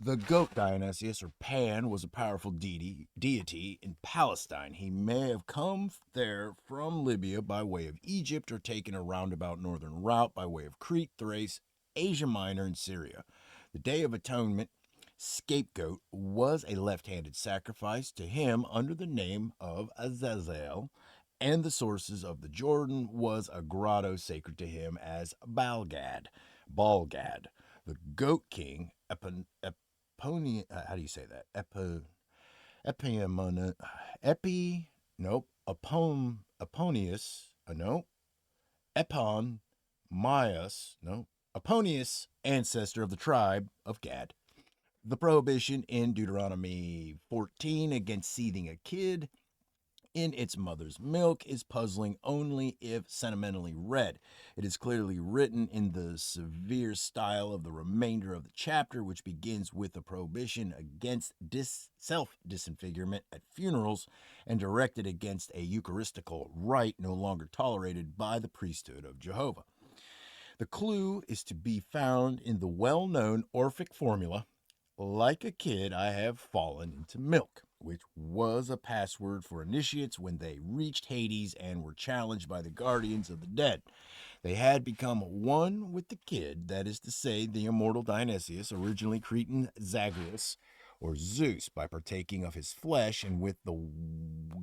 The goat Dionysius, or Pan, was a powerful deity in Palestine. He may have come there from Libya by way of Egypt or taken a roundabout northern route by way of Crete, Thrace, Asia Minor, and Syria. The Day of Atonement scapegoat was a left handed sacrifice to him under the name of Azazel, and the sources of the Jordan was a grotto sacred to him as Balgad. The goat king, how do you say that? Epiamon, nope, Aponius, no, Epon, Maius, no, Aponius, ancestor of the tribe of Gad. The prohibition in Deuteronomy 14 against seething a kid in its mother's milk is puzzling only if sentimentally read. It is clearly written in the severe style of the remainder of the chapter, which begins with a prohibition against self disfigurement at funerals and directed against a Eucharistical rite no longer tolerated by the priesthood of Jehovah. The clue is to be found in the well known Orphic formula: like a kid, I have fallen into milk, which was a password for initiates when they reached Hades and were challenged by the guardians of the dead. They had become one with the kid, that is to say, the immortal Dionysius, originally Cretan Zagreus, or Zeus, by partaking of his flesh, and with the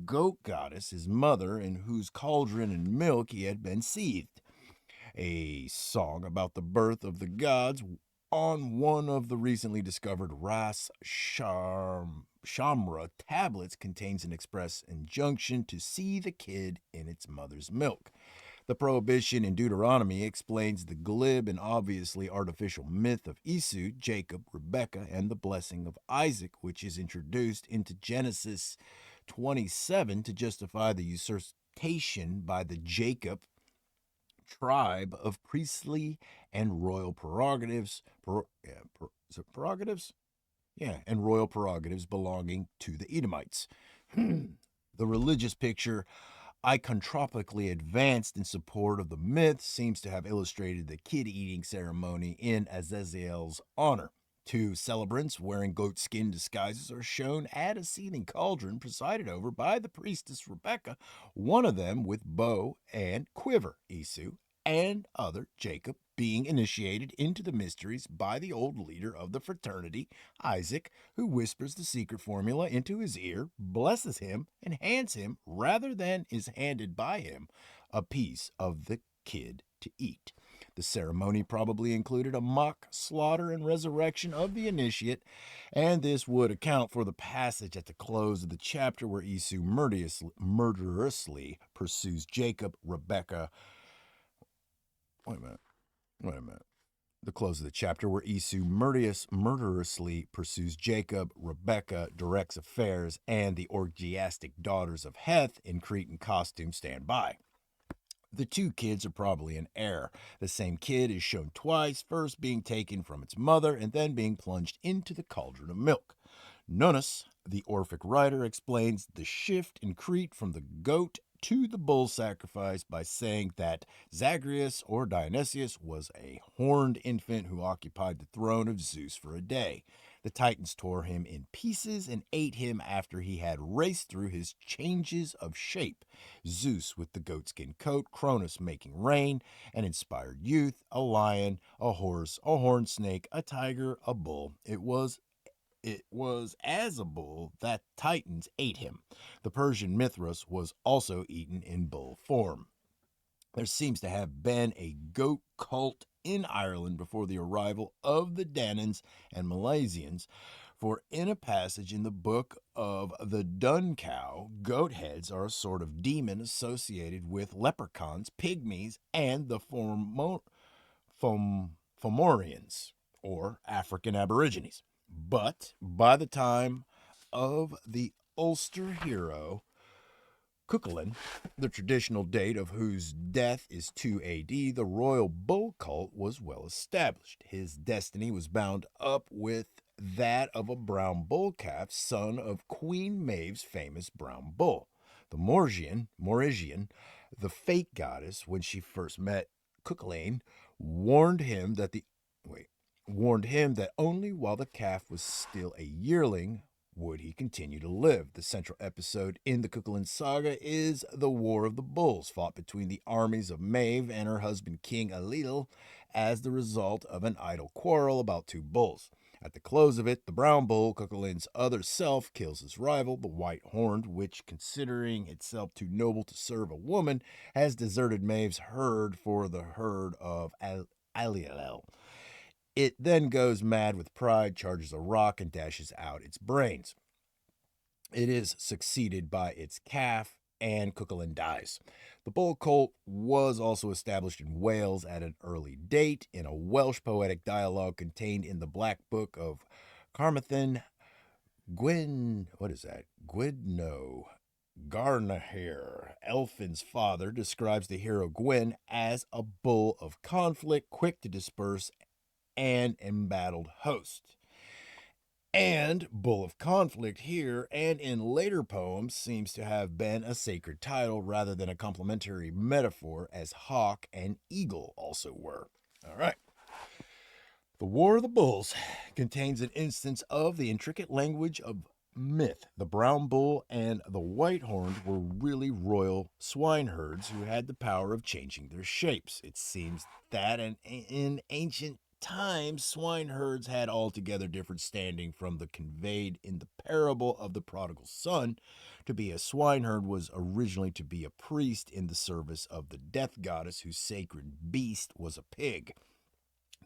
goat goddess, his mother, in whose cauldron and milk he had been seethed. A song about the birth of the gods on one of the recently discovered Ras Shamra tablets contains an express injunction to see the kid in its mother's milk. The prohibition in Deuteronomy explains the glib and obviously artificial myth of Esau, Jacob, Rebekah, and the blessing of Isaac, which is introduced into Genesis 27 to justify the usurpation by the Jacob tribe of priestly and royal prerogatives. Is it prerogatives? Yeah, and royal prerogatives belonging to the Edomites. The religious picture, icontropically advanced in support of the myth, seems to have illustrated the kid eating ceremony in Azazel's honor. Two celebrants wearing goatskin disguises are shown at a seething cauldron presided over by the priestess Rebecca, one of them with bow and quiver, Esau, and other, Jacob, being initiated into the mysteries by the old leader of the fraternity, Isaac, who whispers the secret formula into his ear, blesses him, and hands him, rather than is handed by him, a piece of the kid to eat. The ceremony probably included a mock slaughter and resurrection of the initiate, and this would account for the passage at the close of the chapter where Esau murderously pursues Jacob, Rebekah. Wait a minute. The close of the chapter where Esau murderously pursues Jacob, Rebekah directs affairs, and the orgiastic daughters of Heth in Cretan costume stand by. The two kids are probably an heir. The same kid is shown twice, first being taken from its mother and then being plunged into the cauldron of milk. Nonus, the Orphic writer, explains the shift in Crete from the goat to the bull sacrifice by saying that Zagreus or Dionysius was a horned infant who occupied the throne of Zeus for a day. The Titans tore him in pieces and ate him after he had raced through his changes of shape. Zeus with the goatskin coat, Cronus making rain, an inspired youth, a lion, a horse, a horned snake, a tiger, a bull. It was as a bull that Titans ate him. The Persian Mithras was also eaten in bull form. There seems to have been a goat cult in Ireland before the arrival of the Danans and Milesians, for in a passage in the book of the Dun Cow, goat heads are a sort of demon associated with leprechauns, pygmies, and the Fomorians, or African Aborigines. But by the time of the Ulster hero Cuchulainn, the traditional date of whose death is 2 AD, the royal bull cult was well established. His destiny was bound up with that of a brown bull calf, son of Queen Maeve's famous brown bull. The Morisian, the fake goddess, when she first met Cuchulainn, warned him that the warned him that only while the calf was still a yearling would he continue to live. The central episode in the Cuchulainn saga is the War of the Bulls, fought between the armies of Maeve and her husband King Ailil as the result of an idle quarrel about two bulls. At the close of it, the brown bull, Cuchulainn's other self, kills his rival, the white horned, which, considering itself too noble to serve a woman, has deserted Maeve's herd for the herd of Ailil. It then goes mad with pride, charges a rock, and dashes out its brains. It is succeeded by its calf, and Cuchulainn dies. The bull cult was also established in Wales at an early date in a Welsh poetic dialogue contained in the Black Book of Carmarthen. Gwydno Garnahir, Elfin's father, describes the hero Gwyn as a bull of conflict, quick to disperse an embattled host. And Bull of Conflict here and in later poems seems to have been a sacred title rather than a complementary metaphor, as hawk and eagle also were. All right. The War of the Bulls contains an instance of the intricate language of myth. The brown bull and the white horned were really royal swineherds who had the power of changing their shapes. It seems that in ancient times, swineherds had altogether different standing from the conveyed in the parable of the prodigal son. To be a swineherd was originally to be a priest in the service of the death goddess, whose sacred beast was a pig.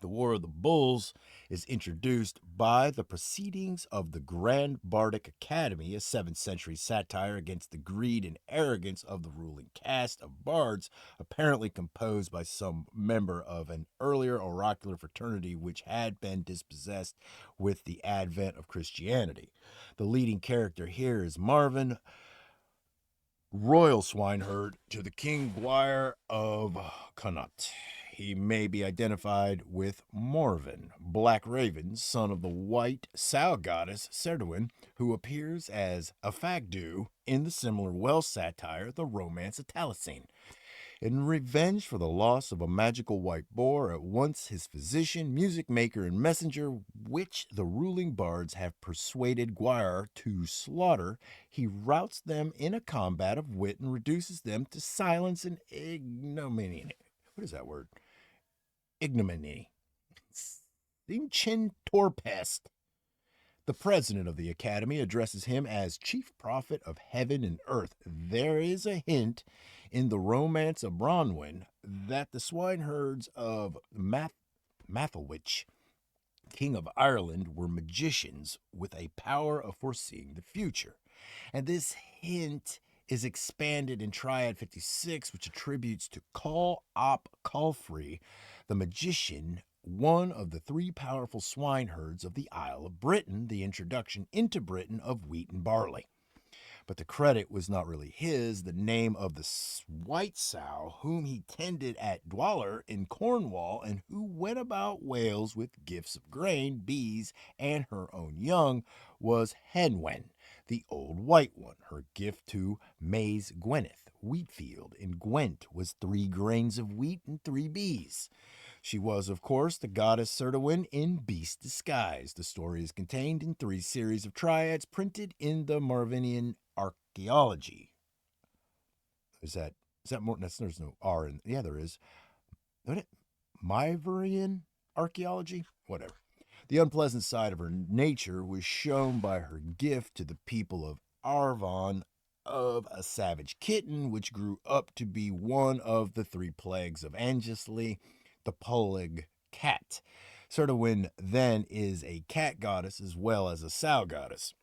The War of the Bulls is introduced by the Proceedings of the Grand Bardic Academy, a 7th century satire against the greed and arrogance of the ruling caste of bards, apparently composed by some member of an earlier oracular fraternity which had been dispossessed with the advent of Christianity. The leading character here is Marvin, royal swineherd to the King Gwyer of Connaught. He may be identified with Morven, Black Raven, son of the white sow goddess Cerduin, who appears as a Fagdu in the similar Welsh satire, The Romance of Taliesin. In revenge for the loss of a magical white boar, at once his physician, music maker, and messenger, which the ruling bards have persuaded Gwyer to slaughter, he routs them in a combat of wit and reduces them to silence and ignominy. What is that word? Ignominy. Simchin Torpest. The president of the academy addresses him as chief prophet of heaven and earth. There is a hint in the Romance of Bronwyn that the swineherds of Mathelwich, king of Ireland, were magicians with a power of foreseeing the future. And this hint is expanded in Triad 56, which attributes to Call Op Calfrey, the magician, one of the three powerful swineherds of the Isle of Britain, the introduction into Britain of wheat and barley. But the credit was not really his. The name of the white sow, whom he tended at Dwaller in Cornwall, and who went about Wales with gifts of grain, bees, and her own young, was Henwen, the old white one. Her gift to Mays Gwyneth, Wheatfield in Gwent, was 3 grains of wheat and 3 bees. She was, of course, the goddess Cerduin in beast disguise. The story is contained in 3 series of triads printed in the Marvinian Archaeology. Is that more? There's no R in. Yeah, there is. What it? Myverian Archaeology? Whatever. The unpleasant side of her nature was shown by her gift to the people of Arvon of a savage kitten, which grew up to be one of the 3 plagues of Angisley, the Polig cat. Cerduin then is a cat goddess as well as a sow goddess.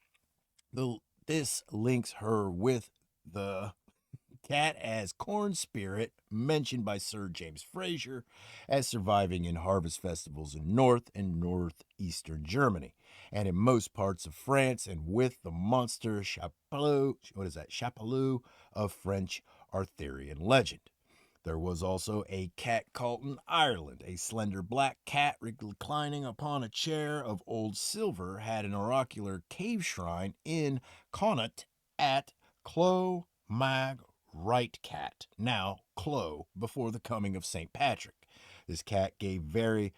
This links her with the cat as corn spirit, mentioned by Sir James Fraser as surviving in harvest festivals in North and Northeastern Germany, and in most parts of France, and with the monster Chapelou of French Arthurian legend. There was also a cat cult in Ireland. A slender black cat reclining upon a chair of old silver had an oracular cave shrine in Connaught at Clo Mag Right Cat, now Clo, before the coming of St. Patrick. This cat gave very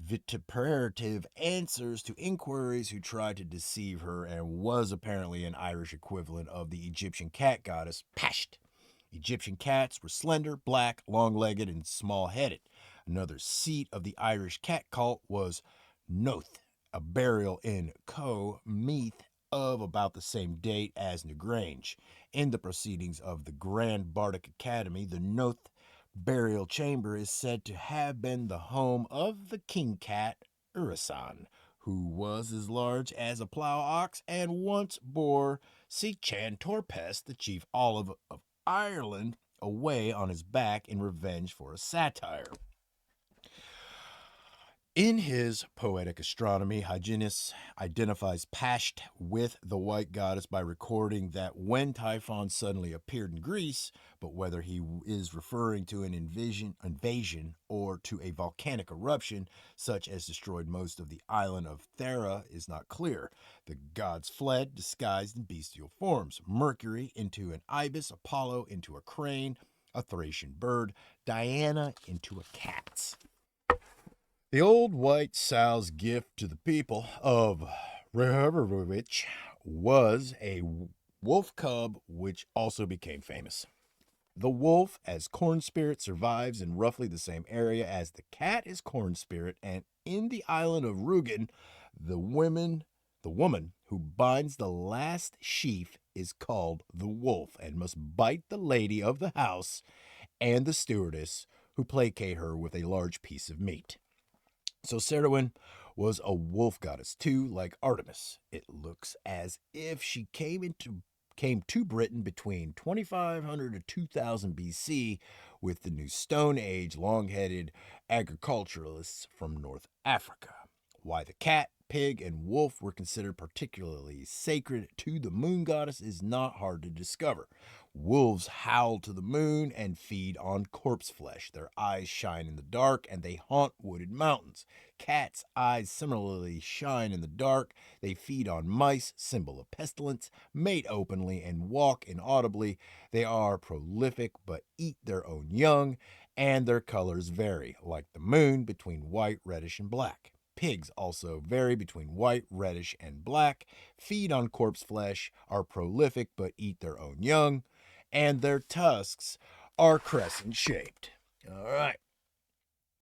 vituperative answers to inquiries who tried to deceive her and was apparently an Irish equivalent of the Egyptian cat goddess Pasht. Egyptian cats were slender, black, long-legged, and small-headed. Another seat of the Irish cat cult was Noth, a burial in Co Meath of about the same date as Newgrange. In the proceedings of the Grand Bardic Academy, the Noth burial chamber is said to have been the home of the king cat Urisan, who was as large as a plow ox and once bore Sechan Torpest, the chief olive of Ireland, away on his back in revenge for a satire. In his poetic astronomy, Hyginus identifies Pasht with the white goddess by recording that when Typhon suddenly appeared in Greece, but whether he is referring to an invasion or to a volcanic eruption such as destroyed most of the island of Thera is not clear. The gods fled, disguised in bestial forms: Mercury into an ibis, Apollo into a crane, a Thracian bird, Diana into a cat. The old white sow's gift to the people of Rehovrovich was a wolf cub, which also became famous. The wolf, as corn spirit, survives in roughly the same area as the cat is corn spirit, and in the island of Rugen, the woman who binds the last sheaf is called the wolf and must bite the lady of the house and the stewardess who placate her with a large piece of meat. So Cerwin was a wolf goddess too, like Artemis. It looks as if she came to Britain between 2500 to 2000 BC with the New Stone Age long-headed agriculturalists from North Africa. Why the cat, pig, and wolf were considered particularly sacred to the moon goddess is not hard to discover. Wolves howl to the moon and feed on corpse flesh. Their eyes shine in the dark and they haunt wooded mountains. Cats' eyes similarly shine in the dark. They feed on mice, symbol of pestilence, mate openly, and walk inaudibly. They are prolific but eat their own young, and their colors vary, like the moon, between white, reddish, and black. Pigs also vary between white, reddish, and black, feed on corpse flesh, are prolific but eat their own young, and their tusks are crescent shaped. All right.